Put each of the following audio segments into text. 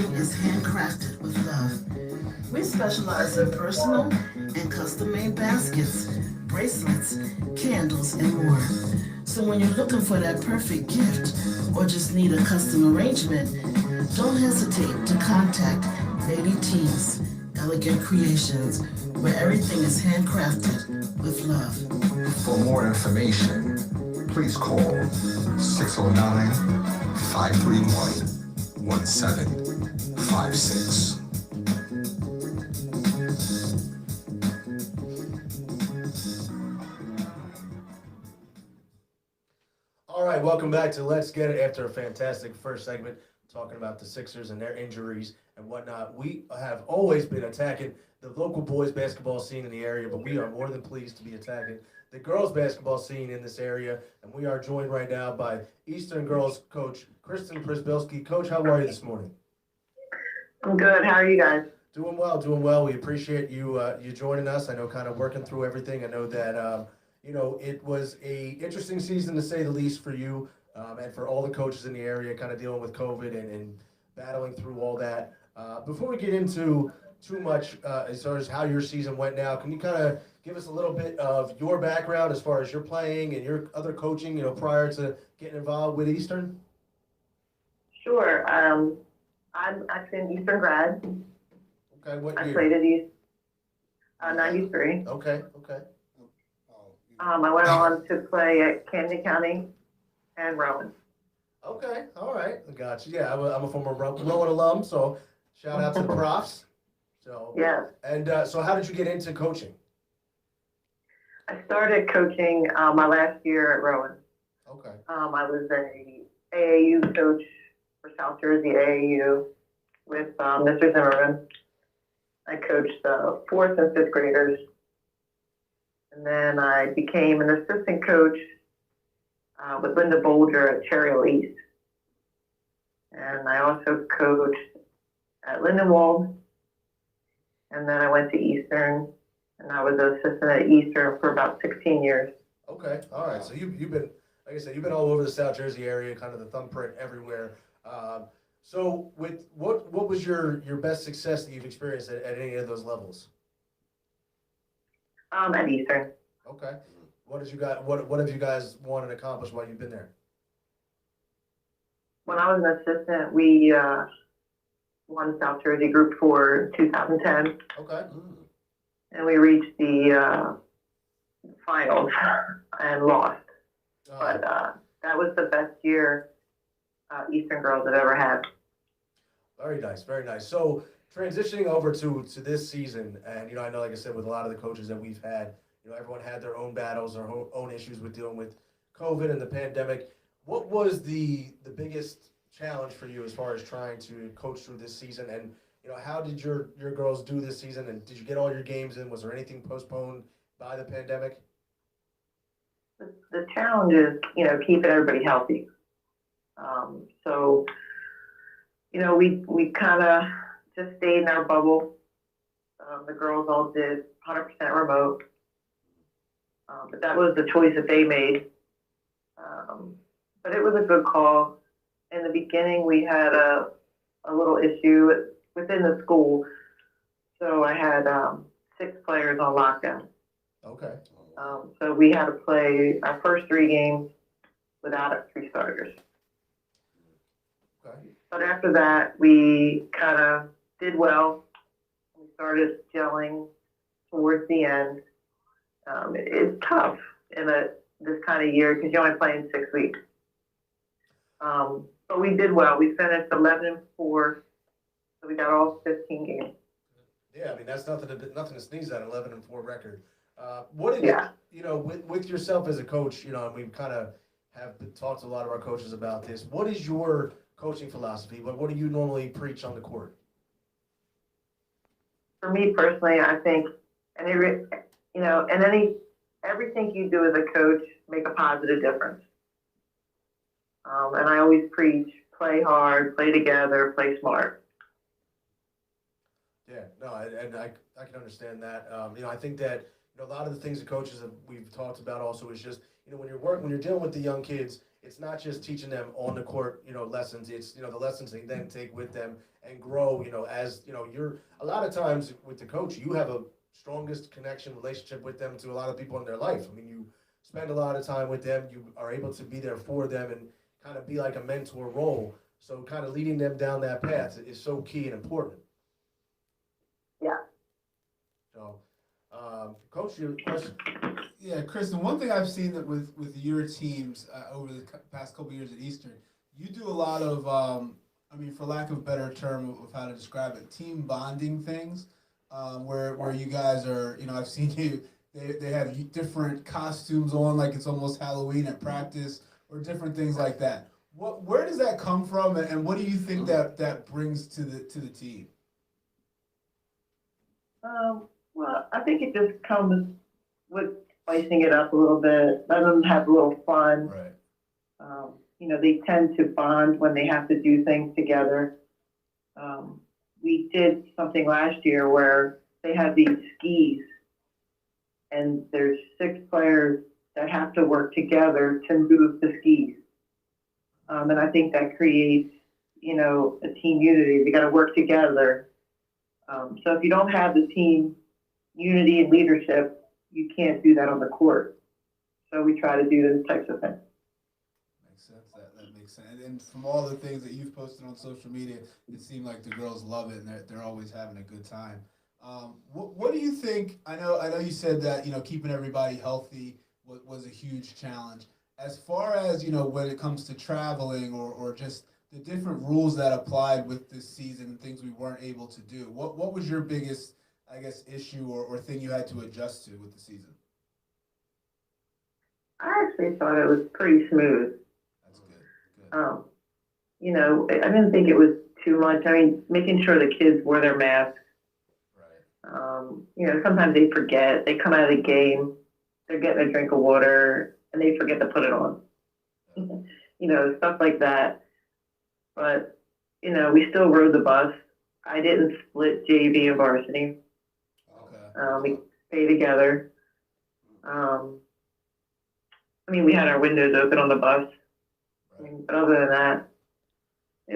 Everything is handcrafted with love. We specialize in personal and custom-made baskets, bracelets, candles, and more. So when you're looking for that perfect gift or just need a custom arrangement, don't hesitate to contact Lady T's Elegant Creations, where everything is handcrafted with love. For more information, please call 609 531 1756. All right, welcome back to Let's Get It after a fantastic first segment talking about the Sixers and their injuries and whatnot. We have always been attacking the local boys basketball scene in the area, but we are more than pleased to be attacking the girls basketball scene in this area. And we are joined right now by Eastern girls coach Kristen Prisbilski. Coach, how are you this morning? I'm good. How are you guys? Doing well, doing well. We appreciate you you joining us. I know kind of working through everything. I know that it was a interesting season to say the least for you and for all the coaches in the area, kind of dealing with COVID and battling through all that. Before we get into too much as far as how your season went now, can you kind of give us a little bit of your background as far as your playing and your other coaching, prior to getting involved with Eastern? Sure. I'm actually an Eastern grad. Okay, what I year? played at East 93. Okay. I went on to play at Camden County and Rowan. Okay, all right, I got you. Yeah, I'm a former Rowan alum, so shout out to the profs. So Yes. And so, how did you get into coaching? I started coaching my last year at Rowan. Okay. I was a AAU coach for South Jersey AAU with Mr. Zimmerman. I coached the fourth and fifth graders. And then I became an assistant coach with Linda Bolger at Cherry Hill East. And I also coached at Lindenwold. And then I went to Eastern, and I was an assistant at Eastern for about 16 years. Okay, all right. So you've been, like I said, you've been all over the South Jersey area, kind of the thumbprint everywhere. So with what was your best success that you've experienced at any of those levels? At Eastern. Okay. What have you guys won and accomplished while you've been there? When I was an assistant, we won South Jersey Group 4 in 2010, Okay. and we reached the finals and lost. But that was the best year Eastern girls have ever had. Very nice, very nice. So transitioning over to this season, and I know, like I said, with a lot of the coaches that we've had, everyone had their own battles, their own issues with dealing with COVID and the pandemic. What was the biggest challenge for you as far as trying to coach through this season? And how did your girls do this season? And did you get all your games in? Was there anything postponed by the pandemic? The challenge is, keeping everybody healthy. So, we kind of just stayed in our bubble. The girls all did 100% remote. But that was the choice that they made. But it was a good call. In the beginning, we had a little issue within the school. So I had 6 players on lockdown. Okay. So we had to play our first 3 games without our 3 starters. Okay. But after that, we kind of did well. We started gelling towards the end. It's tough in this kind of year because you're only playing 6 weeks. But we did well. We finished 11-4, so we got all 15 games. Yeah, I mean that's nothing to sneeze at. 11-4 record. What did with yourself as a coach? And we've kind of have talked to a lot of our coaches about this. What is your coaching philosophy? What do you normally preach on the court? For me personally, I think, everything you do as a coach make a positive difference. And I always preach: play hard, play together, play smart. Yeah, no, and I can understand that. I think that a lot of the things the coaches that we've talked about also is just when you're dealing with the young kids, it's not just teaching them on the court, lessons. It's, the lessons they then take with them and grow, as, you're, a lot of times with the coach, you have a strongest connection relationship with them to a lot of people in their life. I mean, you spend a lot of time with them, you are able to be there for them and kind of be like a mentor role. So kind of leading them down that path is so key and important. Yeah. So, Coach, your question? Yeah, Kristen, one thing I've seen that with your teams over the past couple years at Eastern, you do a lot of, I mean, for lack of a better term of how to describe it, team bonding things, where you guys are, I've seen you, they have different costumes on, like it's almost Halloween at practice, or different things like that. Where does that come from, and what do you think that brings to the team? Well, I think it just comes with spicing it up a little bit, let them have a little fun. Right. They tend to bond when they have to do things together. We did something last year where they had these skis, and there's 6 players that have to work together to move the skis. And I think that creates, a team unity. They got to work together. So if you don't have the team unity and leadership, you can't do that on the court. So we try to do those types of things. Makes sense. That makes sense. And from all the things that you've posted on social media, it seemed like the girls love it, and they're always having a good time. What do you think? I know you said that keeping everybody healthy was a huge challenge. As far as when it comes to traveling or just the different rules that applied with this season and things we weren't able to do, what was your biggest, I guess, issue or thing you had to adjust to with the season? I actually thought it was pretty smooth. That's good. I didn't think it was too much. I mean, making sure the kids wore their masks. Right. Sometimes they forget. They come out of the game, they're getting a drink of water, and they forget to put it on. Stuff like that. But, we still rode the bus. I didn't split JV and varsity. Okay. We stayed together. We had our windows open on the bus. Right. But other than that,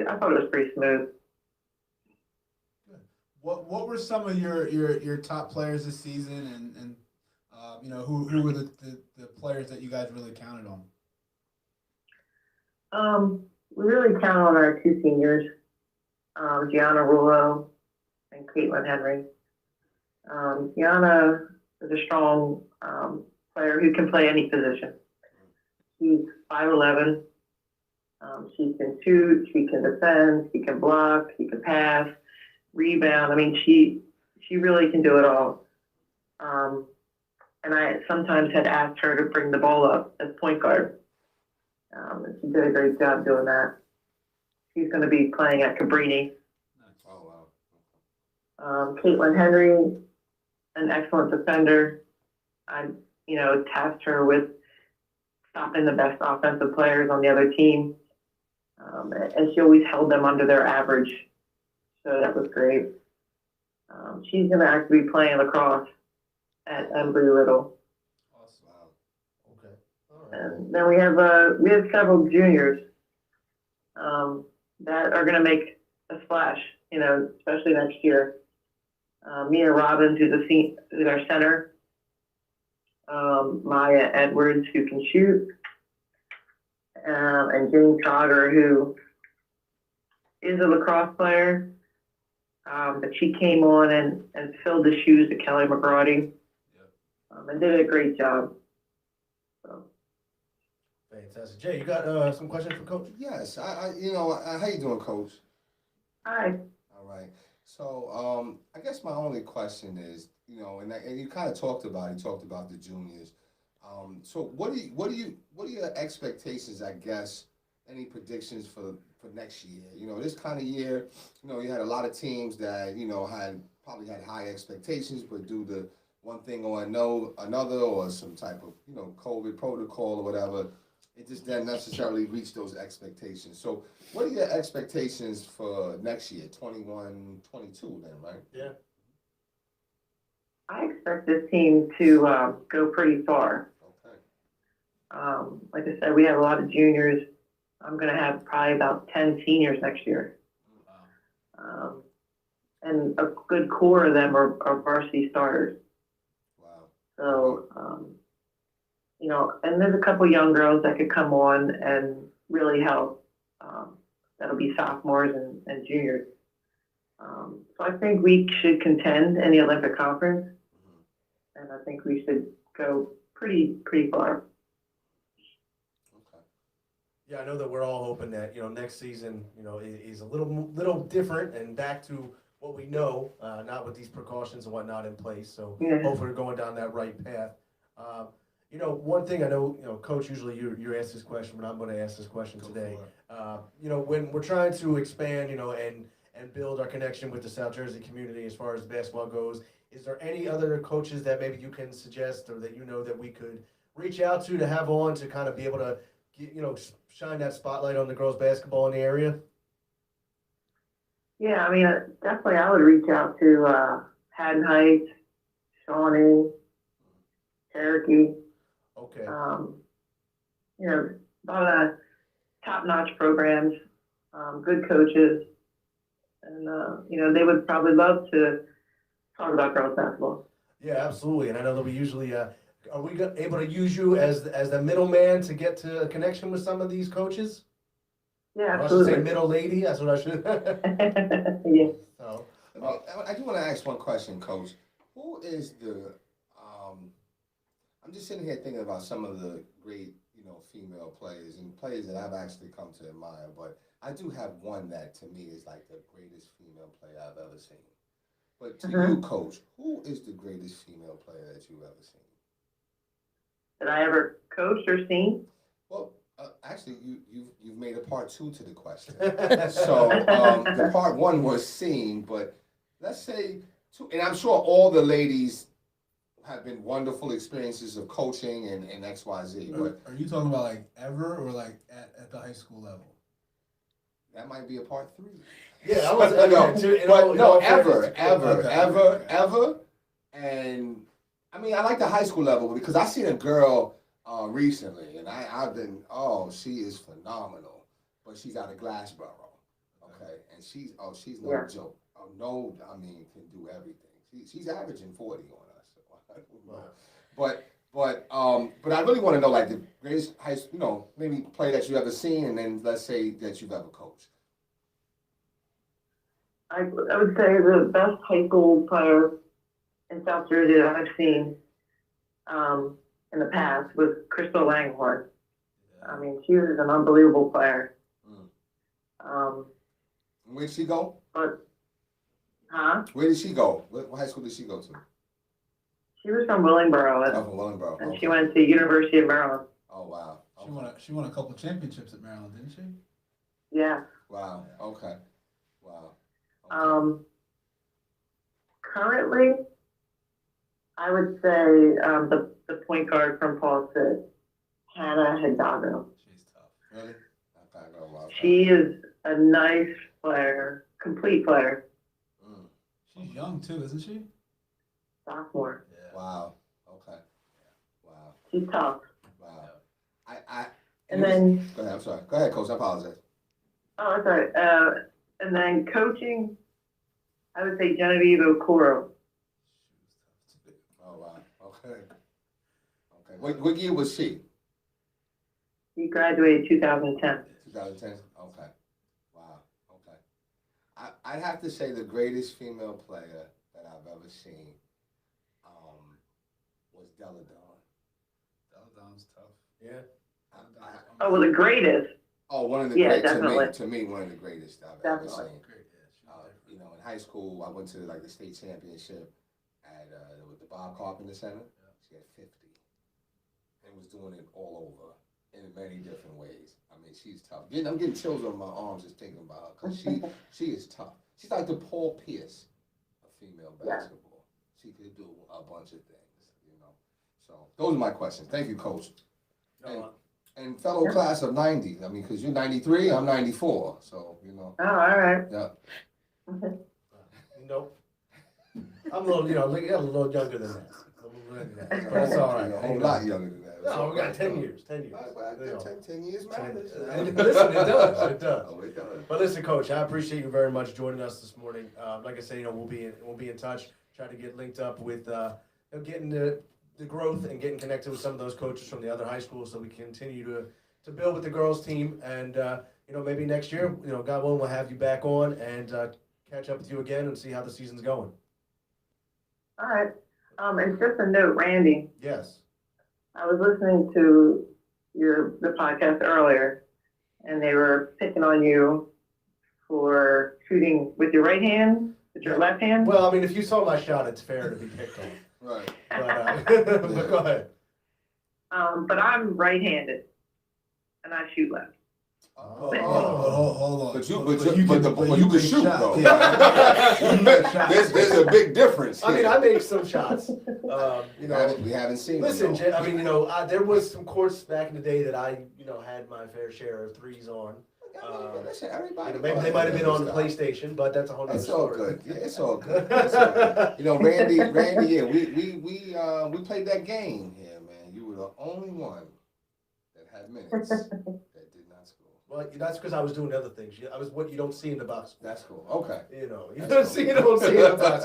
I thought it was pretty smooth. Good. What were some of your top players this season, and who were the players that you guys really counted on? We really count on our 2 seniors, Gianna Rulo and Caitlin Henry. Gianna is a strong player who can play any position. She's 5'11". She can shoot, she can defend, she can block, she can pass, rebound. She really can do it all. And I sometimes had asked her to bring the ball up as point guard. And she did a great job doing that. She's going to be playing at Cabrini. Nice. Oh, wow. Caitlin Henry, an excellent defender. I, tasked her with stopping the best offensive players on the other team. And she always held them under their average. So that was great. She's going to actually be playing lacrosse at Embry-Riddle. Awesome. Wow. Okay. All right. And then we have several juniors that are going to make a splash, especially next year. Mia Robbins, who's our center. Maya Edwards, who can shoot. And Jane Trotter, who is a lacrosse player. But she came on and filled the shoes of Kelly McGrady. Yep. And did a great job. So. Fantastic. Jay, you got some questions for Coach? Yes, how you doing, Coach? Hi. All right. So, I guess my only question is, and you kind of talked about the juniors. So what are your expectations, I guess, any predictions for next year? This kind of year, you had a lot of teams that, probably had high expectations, but due to one thing or another or some type of, COVID protocol or whatever, it just didn't necessarily reach those expectations. So what are your expectations for next year, 21, 22 then, right? Yeah. I expect this team to go pretty far. Okay. Like I said, we have a lot of juniors. I'm going to have probably about 10 seniors next year. And a good core of them are varsity starters. Wow. So, you know, and there's a couple young girls that could come on and really help. That'll be sophomores and juniors. So I think we should contend in the Olympic Conference, and I think we should go pretty far. Okay. Yeah, I know that we're all hoping that, you know, next season, you know, is a little different and back to what we know, not with these precautions and whatnot in place. So Yeah. hopefully we're going down that right path. You know, one thing I know, you know, Coach, usually you ask this question, but I'm going to ask this question Go today. for it. You know, when we're trying to expand, you know, and build our connection with the South Jersey community as far as basketball goes, is there any other coaches that maybe you can suggest or that you know that we could reach out to have on to kind of be able to, you know, shine that spotlight on the girls basketball in the area? Yeah, I mean, definitely I would reach out to Haddon Heights, Shawnee, Cherokee. Okay. You know, a lot of top-notch programs, good coaches, and you know, they would probably love to talk about girls basketball. Yeah, absolutely. And I know that we usually, are we able to use you as the middleman to get to a connection with some of these coaches? Yeah, Or I should say absolutely. middle lady, that's what I should. Yeah. So, I do want to ask one question, Coach. Who is I'm just sitting here thinking about some of the great, you know, female players and players that I've actually come to admire, but I do have one that to me is like the greatest female player I've ever seen. But to you, Coach, who is the greatest female player that you've ever seen? Did I ever coached or seen? Well, actually, you've made a part 2 to the question. So the part 1 was seen, but let's say two, and I'm sure all the ladies have been wonderful experiences of coaching and XYZ, but Are you talking about like ever or like at the high school level? that might be a part 3. yeah, I was, Ever, Okay. ever. And I mean, I like the high school level because I seen a girl recently, and I've been, she is phenomenal, but she's out of Glassboro, okay, and she's no Yeah. joke. Oh no, I mean, can do everything. She's averaging 40 on us. So I don't know. But I really want to know like the greatest high, you know, maybe play that you ever seen, and then let's say that you've ever coached. I would say the best high school player in South Jersey that I've seen in the past was Crystal Langhorn. I mean, she was an unbelievable player. Where'd she go? But, Where did she go? What high school did she go to? she was from Willingboro, Oh, from Wellingboro. and Okay. she went to University of Maryland. Oh wow. She won a couple championships at Maryland, didn't she? Yeah. Wow. Okay. Wow. Okay. Currently, I would say the point guard from Paul City, Hannah Hidalgo. She's tough. Really? Okay. Oh, wow. She is a nice player, complete player, Mm. She's young too, isn't she? sophomore. Yeah. Wow. Okay. Wow. She's tough. Wow. And then, Go ahead. I'm sorry. Go ahead, Coach. I apologize. oh, sorry. And then coaching, I would say Genevieve Okoro. She was tough too. Oh wow. Okay. Okay. What year was she? She graduated 2010. 2010. Okay. Wow. Okay. I'd have to say the greatest female player that I've ever seen was Della Dawn. Don's tough. yeah. Oh, well, the greatest. Oh, one of the Yeah, great definitely. to me, one of the greatest I've ever Definitely. seen. Great, yeah. She was different. You know, in high school, I went to like the state championship at with the Bob Carpenter Center. Yeah. She had 50, and was doing it all over in many different ways. I mean, she's tough. I'm getting chills on my arms just thinking about her because she is tough. She's like the Paul Pierce of female Yeah. basketball. She could do a bunch of things, you know. So those are my questions. Thank you, Coach. No, And fellow class of 90. I mean, because you're 93, I'm 94. So, you know, Oh, all right. yeah. nope. I'm a little, you know, a little younger than that. A little younger than that. But it's all right. A whole lot younger than that. No, we got 10 years, 10 years. Well, You know. 10 years matters. And listen, it does, it does. Oh, it does. But listen, Coach, I appreciate you very much joining us this morning. Like I said, we'll be in touch. Try to get linked up with getting the growth and getting connected with some of those coaches from the other high schools, so we can continue to build with the girls team. And maybe next year, God willing, we'll have you back on and catch up with you again and see how the season's going. All right. And just a note, Randy, Yes. I was listening to the podcast earlier, and they were picking on you for shooting with your right hand, with your left hand. Well, I mean, if you saw my shot, it's fair to be picked on. Right. But go ahead. But I'm right-handed, and I shoot left. Hold on. But you can can shoot shot. though. Yeah. There's a big difference. I mean, here. I make some shots. We haven't seen. Listen, them, though. I mean, there was some courts back in the day that I, had my fair share of threes on. Listen, everybody. Maybe they might have been on the PlayStation, but that's a whole nother It's all story. good. Yeah, it's all good. It's all good. Randy, yeah, we played that game here, man. You were the only one that had minutes that did not score. Well, that's because I was doing other things. I was what you don't see in the box. That's cool. Okay. You That's don't cool. see in the box.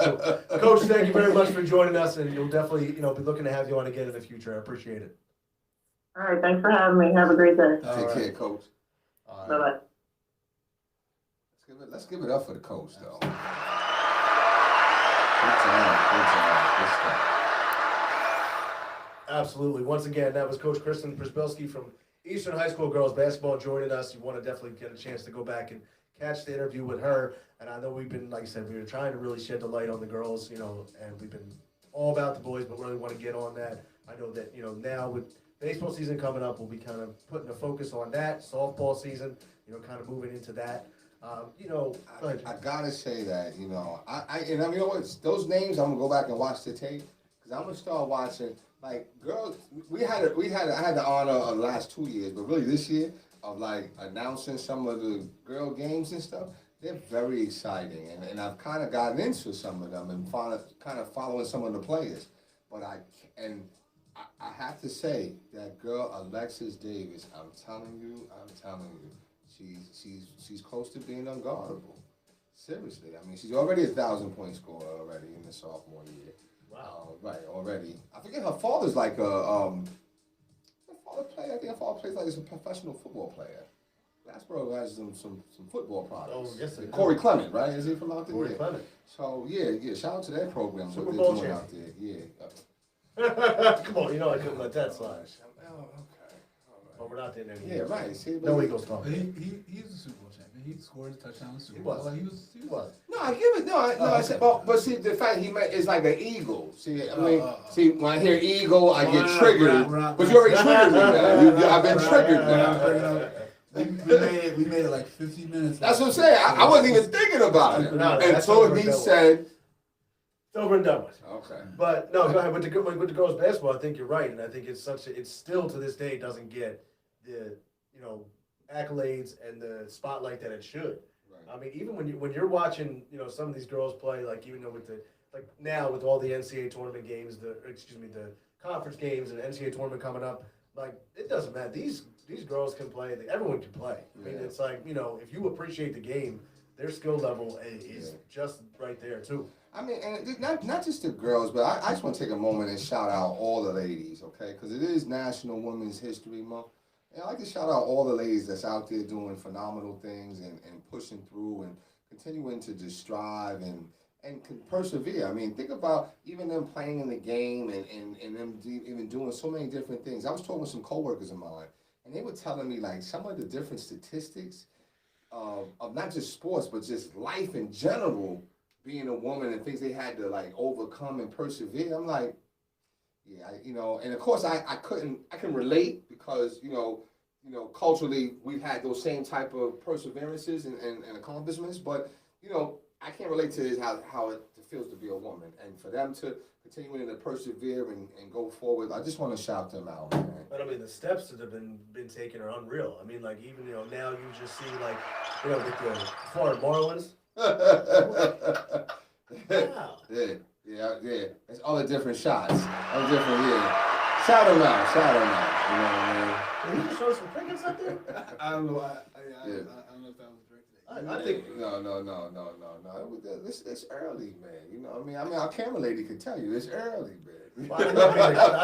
Coach, thank you very much for joining us, and you'll definitely, be looking to have you on again in the future. I appreciate it. All right, thanks for having me. Have a great day. All Take right. care, coach. All right. Bye-bye. Let's give it up for the coach, though. Good job. Good stuff. Absolutely. Once again, that was Coach Kristen Przybylski from Eastern High School Girls Basketball joining us. You want to definitely get a chance to go back and catch the interview with her. And I know we've been, like I said, we were trying to really shed the light on the girls, and we've been all about the boys, but really want to get on that. I know that, now with baseball season coming up, we'll be kind of putting a focus on that. Softball season, kind of moving into that. Go ahead. I gotta say that, you know what? Those names, I'm gonna go back and watch the tape because I'm gonna start watching. Like girls, I had the honor of the last 2 years, but really this year of like announcing some of the girl games and stuff. They're very exciting, and I've kind of gotten into some of them and kind of following some of the players. But I have to say that girl Alexis Davis, I'm telling you, she's close to being unguardable. Seriously, I mean, she's already 1,000-point scorer already in the sophomore year. Wow. Right, already. I forget her father's like I think her father plays like he's a professional football player. Glassboro has some football products. Oh, yes, they do. Corey Clement, right? Is he from out there? Corey Yeah. Clement. So yeah. Shout out to that program. Super What Bowl they're doing out there. champion. Yeah. Come on, I couldn't let that slide. Oh, okay. All But we're not in any. right. Yeah, right. See, No but- Eagles talk. But he's a Super Bowl champion. He scored a touchdown in the Super He Bowl. was. Like, He was. No, I give it. No, I okay. said, but see, the fact he made is like an eagle. See, I mean, Oh. see, when I hear eagle, I get We're triggered. not- But you already triggered me now. I've been triggered now. We made it like 50 minutes. That's what I'm saying. I wasn't even thinking about it No, that's until over he and done said, It's over and done with. "Okay." But no, go ahead with the girls basketball. I think you're right, and I think it's still to this day doesn't get the accolades and the spotlight that it should. Right. I mean, even when you're watching some of these girls play, like even though now with all the NCAA tournament games, the conference games and the NCAA tournament coming up, like it doesn't matter. These girls can play. Everyone can play. I mean, Yeah. it's like if you appreciate the game, their skill level is Yeah. just right there too. I mean, and not just the girls, but I just want to take a moment and shout out all the ladies, okay? Because it is National Women's History Month. And I like to shout out all the ladies that's out there doing phenomenal things and pushing through and continuing to just strive and persevere. I mean, think about even them playing in the game and them even doing so many different things. I was talking with some coworkers of mine, and they were telling me like some of the different statistics of not just sports, but just life in general, being a woman and things they had to like overcome and persevere. I'm like, yeah, and of course I can relate because, culturally we've had those same type of perseverances and accomplishments, but, I can't relate to how it feels to be a woman. And for them to continue to persevere and go forward, I just want to shout them out, man. But I mean, the steps that have been taken are unreal. I mean, like even now you just see with the Florida Marlins. Wow. Yeah. It's all the different shots. All different, yeah. Shout him out, you know what I mean? Did you show some crickets up there? I don't know. I Yeah. don't know if that was directed. I think. No. It's early, man. You know what I mean? Our camera lady could tell you it's early, man. Well, I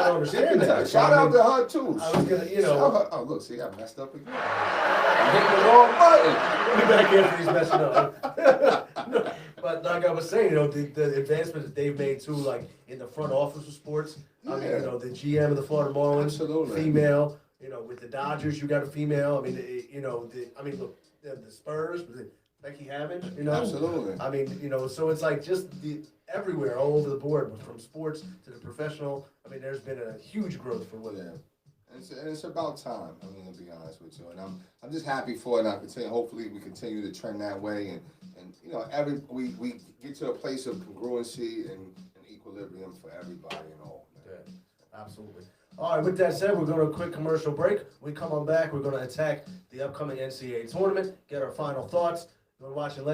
don't understand that. Shout out to her too. I was gonna, Shout her- oh, look, see, I messed up again. I'm hitting the wrong button. We back after he's messing up. No, but like I was saying, the advancements that they've made too, like in the front office of sports. I mean, Yeah. the GM of the Florida Marlins, Absolutely. female. With the Dodgers, you got a female. I mean, look, the Spurs, Becky Hammond. Absolutely. I mean, so it's like just everywhere, all over the board, from sports to the professional. I mean, there's been a huge growth for women. Yeah. And it's about time. I mean, to be honest with you, and I'm just happy for it. And I continue. Hopefully, we continue to trend that way, and we get to a place of congruency and equilibrium for everybody and all. Man. Yeah, absolutely. All right, with that said, we're going to a quick commercial break. We come on back, we're going to attack the upcoming NCAA tournament, get our final thoughts. We're watching.